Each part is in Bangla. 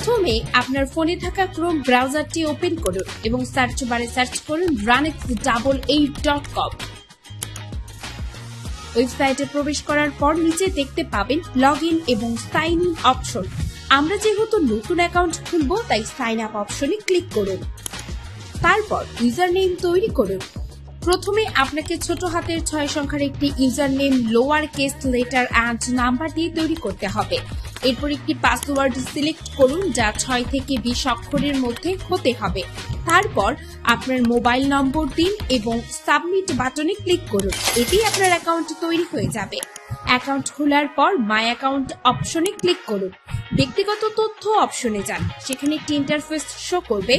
প্রথমে আপনার ফোনে থাকা ক্রোম ব্রাউজারটি ওপেন করুন এবং সার্চ বারে সার্চ করুন runx888.com। ওয়েবসাইটে প্রবেশ করার পর নিচে দেখতে পাবেন লগইন এবং সাইন ইন অপশন। আমরা যেহেতু নতুন অ্যাকাউন্ট খুলব তাই সাইন আপ অপশনে ক্লিক করুন। তারপর ইউজার নেম তৈরি করুন। প্রথমে আপনাকে ছোট হাতের 6 সংখ্যার একটি user name lower case letter and number দিয়ে তৈরি করতে হবে। এরপর একটি পাসওয়ার্ড সিলেক্ট করুন যা 6 থেকে 20 অক্ষরের মধ্যে হতে হবে। তারপর আপনার মোবাইল নম্বর দিন এবং সাবমিট বাটনে ক্লিক করুন। এটি আপনার অ্যাকাউন্ট তৈরি হয়ে যাবে। অ্যাকাউন্ট খোলার পর মাই অ্যাকাউন্ট অপশনে ক্লিক করুন। ব্যক্তিগত তথ্য অপশনে যান, সেখানে একটি ইন্টারফেস শো করবে।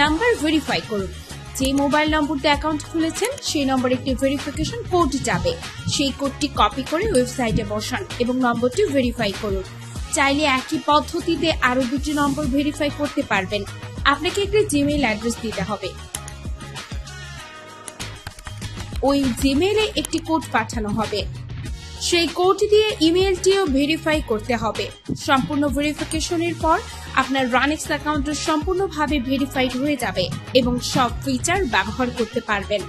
নাম্বার ভেরিফাই করুন। যে মোবাইল নম্বর দিয়ে অ্যাকাউন্ট খুলেছেন সেই নম্বরে একটি ভেরিফিকেশন কোড যাবে। সেই কোডটি কপি করে ওয়েবসাইটে বসান এবং নম্বরটি ভেরিফাই করুন। চাইলে একই পদ্ধতিতে আরো 2টি নম্বর ভেরিফাই করতে পারবেন। আপনাকে একটি জিমেইল অ্যাড্রেস দিতে হবে। ওই জিমেইলে একটি কোড পাঠানো হবে। সেই কোড দিয়ে ইমেইলটিও ভেরিফাই করতে হবে। সম্পূর্ণ ভেরিফিকেশনের পর আপনার রানিক্স অ্যাকাউন্ট সম্পূর্ণভাবে ভেরিফাইড হয়ে যাবে এবং সব ফিচার ব্যবহার করতে পারবেন।